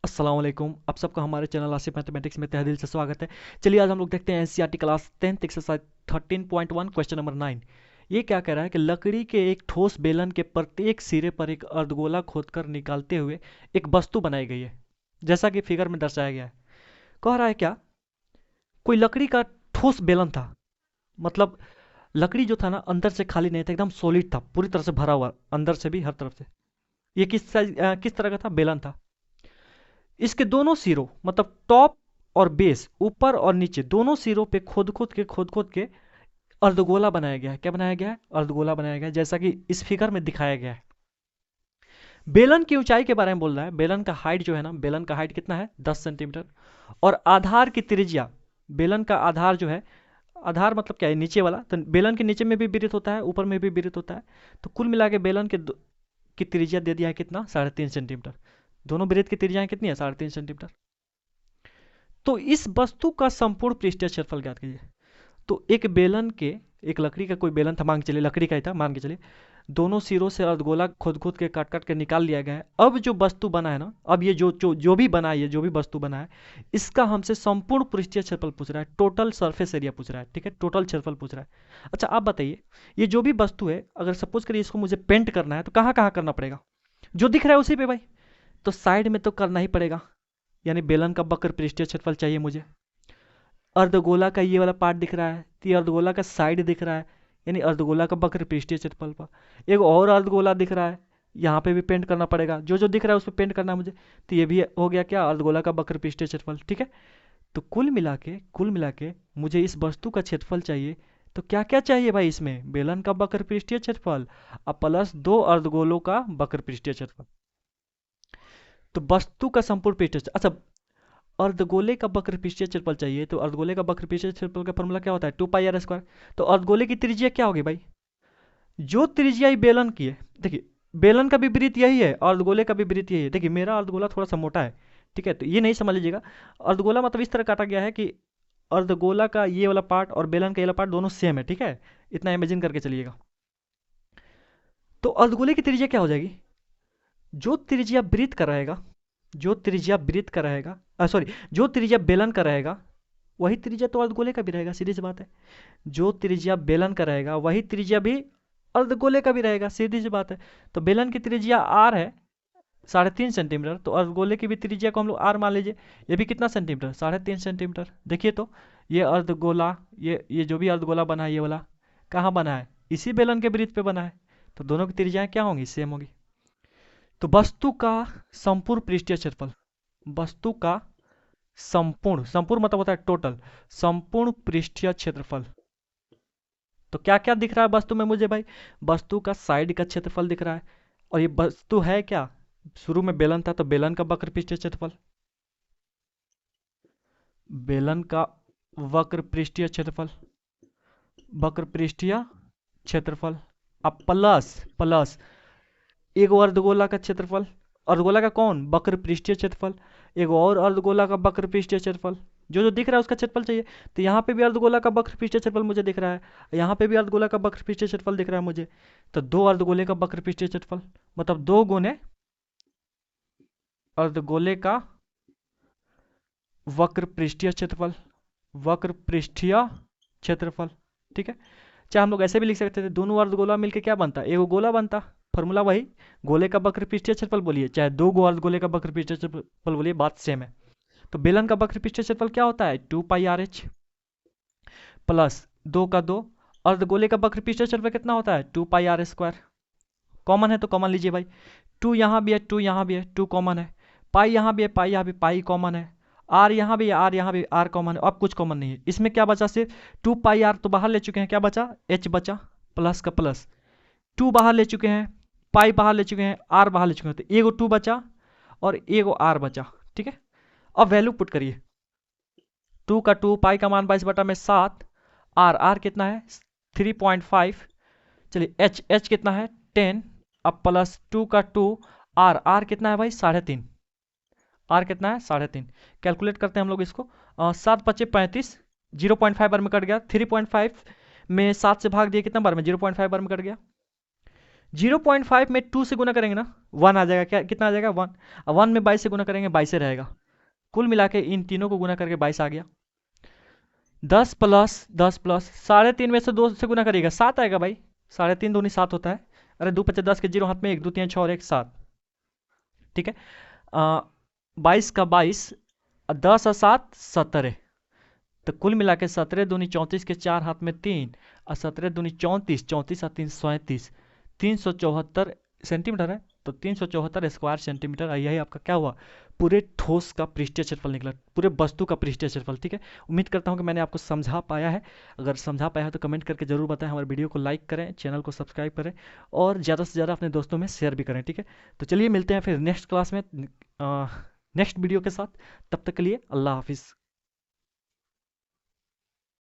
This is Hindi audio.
अस्सलाम वालेकुम। आप सबका हमारे चैनल आसिफ मैथमेटिक्स में तहे दिल से स्वागत है। चलिए आज हम लोग देखते हैं NCERT class 10th exercise 13.1 question number 9। ये क्या कह रहा है कि लकड़ी के एक ठोस बेलन के प्रत्येक सिरे पर एक अर्धगोला खोदकर निकालते हुए एक वस्तु बनाई गई है, जैसा कि फिगर में दर्शाया गया है। कह रहा है क्या, कोई लकड़ी का ठोस बेलन था। मतलब लकड़ी जो था ना, अंदर से खाली नहीं था, एकदम सॉलिड था, पूरी तरह से भरा हुआ, अंदर से भी हर तरफ से। ये किस तरह का था, बेलन था। इसके दोनों सिरों मतलब टॉप और बेस, ऊपर और नीचे, दोनों सिरों पे खोद खोद के अर्धगोला बनाया गया है। क्या बनाया गया है? अर्धगोला बनाया गया है, जैसा कि इस फिगर में दिखाया गया है। बेलन की ऊंचाई के बारे में बोल रहा है। बेलन का हाइट जो है ना, बेलन का हाइट कितना है? 10 सेंटीमीटर। और आधार की त्रिज्या, बेलन का आधार जो है, आधार मतलब क्या है? नीचे वाला। तो बेलन के नीचे में भी वितरित होता है, ऊपर में भी वितरित होता है। तो कुल मिला के बेलन की त्रिज्या दे दिया है कितना? 3.5 सेंटीमीटर। दोनों वृत्त की त्रिज्याएं कितनी है? 3.5 सेंटीमीटर। तो इस वस्तु का संपूर्ण पृष्ठीय क्षेत्रफल ज्ञात कीजिए। तो एक बेलन के, एक लकड़ी का कोई बेलन था, मान के चलिए लकड़ी का ही था, मान के चलिए दोनों सिरों से अर्धगोला खोद खोद के काट काट के निकाल लिया गया है। अब जो वस्तु बना है ना, अब ये जो भी बना है, ये जो भी वस्तु बना है, इसका हमसे संपूर्ण पृष्ठीय क्षेत्रफल पूछ रहा है, टोटल सरफेस एरिया पूछ रहा है। ठीक है, टोटल क्षेत्रफल पूछ रहा है। अच्छा आप बताइए, ये जो भी वस्तु है, अगर सपोज करिए इसको मुझे पेंट करना है, तो कहाँ कहाँ करना पड़ेगा? जो दिख रहा है उसी पे भाई। तो साइड में तो करना ही पड़ेगा, यानी बेलन का वक्र पृष्ठीय क्षेत्रफल चाहिए मुझे। अर्धगोला का ये वाला पार्ट दिख रहा है, तो ये अर्धगोला का साइड दिख रहा है, यानी अर्धगोला का वक्र पृष्ठीय क्षेत्रफल पर। एक और अर्धगोला दिख रहा है, यहाँ पे भी पेंट करना पड़ेगा, जो जो दिख रहा है उस पर पेंट करना है मुझे। तो ये भी हो गया क्या? अर्धगोला का वक्र पृष्ठीय क्षेत्रफल। ठीक है, तो कुल मिला के मुझे इस वस्तु का क्षेत्रफल चाहिए। तो क्या क्या चाहिए भाई इसमें? बेलन का वक्र पृष्ठीय क्षेत्रफल और प्लस दो अर्धगोलों का वक्र पृष्ठीय क्षेत्रफल। तो वस्तु का संपूर्ण पृष्ठीय, अच्छा अर्धगोले का वक्र पृष्ठीय क्षेत्रफल चाहिए, तो अर्धगोले का वक्र पृष्ठीय क्षेत्रफल का फॉर्मूला क्या होता है? 2 पाई r स्क्वायर। तो अर्धगोले की त्रिज्या क्या होगी भाई? जो त्रिज्या बेलन की है, देखिए बेलन का विपरीत यही है, अर्धगोले का विपरीत यही है। देखिए मेरा अर्धगोला थोड़ा सा मोटा है, ठीक है, तो ये नहीं समझ लीजिएगा। अर्धगोला मतलब इस तरह काटा गया है कि अर्धगोला का ये वाला पार्ट और बेलन का ये वाला पार्ट दोनों सेम है। ठीक है, इतना इमेजिन करके चलिएगा। तो अर्धगोले की त्रिज्या क्या हो जाएगी? जो त्रिज्या वृत्त का रहेगा, जो त्रिज्या वृत्त का रहेगा, सॉरी, जो त्रिज्या बेलन का रहेगा, वही त्रिज्या तो अर्धगोले का भी रहेगा, सीधी सी बात है। जो त्रिज्या बेलन का रहेगा वही त्रिज्या भी अर्धगोले का भी रहेगा, सीधी सी बात है। तो बेलन की त्रिज्या आर है 3.5 सेंटीमीटर, तो अर्धगोले की भी त्रिज्या को हम लोग आर मान लीजिए। ये भी कितना सेंटीमीटर? 3.5 सेंटीमीटर। देखिए तो ये अर्धगोला, ये जो भी अर्धगोला बना है, ये वाला कहाँ बना है? इसी बेलन के वृत्त पे बना है। तो दोनों की त्रिज्याएं क्या होंगी? सेम होगी। तो वस्तु का संपूर्ण पृष्ठीय क्षेत्रफल, वस्तु का संपूर्ण, संपूर्ण मतलब होता है टोटल, संपूर्ण पृष्ठीय क्षेत्रफल। तो क्या क्या दिख रहा है वस्तु में मुझे भाई? वस्तु का साइड का क्षेत्रफल दिख रहा है। और ये वस्तु है क्या? शुरू में बेलन था, तो बेलन का वक्र पृष्ठीय क्षेत्रफल, बेलन का वक्र पृष्ठीय क्षेत्रफल, वक्र पृष्ठीय क्षेत्रफल। अब प्लस प्लस एक अर्धगोला का क्षेत्रफल, अर्धगोला का कौन? वक्र पृष्ठीय क्षेत्रफल। एक और अर्धगोला का वक्र पृष्ठीय क्षेत्रफल, जो जो दिख रहा है उसका क्षेत्रफल चाहिए। तो यहाँ पे भी अर्धगोला का वक्र पृष्ठीय क्षेत्रफल मुझे दिख रहा है, यहाँ पे भी अर्धगोला का वक्र पृष्ठीय क्षेत्रफल दिख रहा है मुझे। तो दो अर्धगोले का वक्र पृष्ठीय क्षेत्रफल, मतलब दो गुने अर्धगोले का वक्र पृष्ठीय क्षेत्रफल, वक्र पृष्ठीय क्षेत्रफल। ठीक है, चाहे हम लोग ऐसे भी लिख सकते थे, दोनों अर्धगोला मिलकर क्या बनता? एक गोला बनता। फॉर्मूला वही, गोले का वक्र पृष्ठीय क्षेत्रफल बोलिए, चाहे दो गो अर्धगोले का वक्र पृष्ठीय क्षेत्रफल बोलिए, बात सेम है। तो बेलन का वक्र पृष्ठीय क्षेत्रफल क्या होता है? 2 पाई r h प्लस दो का दो। अर्धगोले का वक्र पृष्ठीय क्षेत्रफल कितना होता है? 2 पाई r स्क्वायर। कॉमन है तो कॉमन लीजिए भाई, टू यहाँ भी है, टू यहाँ भी है, टू कॉमन है। पाई यहाँ भी है, पाई यहाँ भी, पाई कॉमन है। आर यहाँ भी, आर यहाँ भी, आर कॉमन है। अब कुछ कॉमन नहीं है इसमें, क्या बचा? सिर्फ 2 पाई r तो बाहर ले चुके हैं, क्या बचा? h बचा, प्लस का प्लस। टू बाहर ले चुके हैं, पाई बाहर ले चुके हैं, आर बाहर ले चुके हैं, तो एगो टू बचा और एगो आर बचा। ठीक है, अब वैल्यू पुट करिए। टू का टू, पाई का मान 22/7, आर आर कितना है? 3.5। चलिए एच एच कितना है? 10। अब प्लस टू का टू, आर आर कितना है भाई? 3.5। आर कितना है? 3.5। कैलकुलेट करते हैं हम लोग इसको। 7×5 = 35, 0.5 बार में कट गया। 3.5 में 7 से भाग दिए, कितना बार में? 0.5 बार में कट गया। 0.5 में 2 से गुना करेंगे ना 1 आ जाएगा, क्या कितना आ जाएगा 1। अब 1 में 22 से गुना करेंगे 22 से रहेगा। कुल मिला के इन तीनों को गुना करके 22 आ गया। 10 प्लस 3.5 में से 2 से गुना करिएगा 7 आएगा भाई। 3.5 दूनी 7 होता है। अरे 2 5 10 के 0 हाथ में 1 2 3 6 और 1 7। ठीक है। 22 का 22, 10 और 7 17। तो कुल मिला के 17 दूनी 34 के 4 हाथ में 3 और 17 दूनी 34, 34 और 3 37, 374 सेंटीमीटर है। तो 374 स्क्वायर सेंटीमीटर, यही आपका क्या हुआ, पूरे ठोस का पृष्ठीय क्षेत्रफल निकला, पूरे वस्तु का पृष्ठीय क्षेत्रफल। ठीक है। उम्मीद करता हूँ कि मैंने आपको समझा पाया है। अगर समझा पाया है तो कमेंट करके जरूर बताएं, हमारे वीडियो को लाइक करें, चैनल को सब्सक्राइब करें और ज़्यादा से ज़्यादा अपने दोस्तों में शेयर भी करें। ठीक है। तो चलिए मिलते हैं फिर नेक्स्ट क्लास में नेक्स्ट वीडियो के साथ। तब तक के लिए अल्लाह हाफिज़।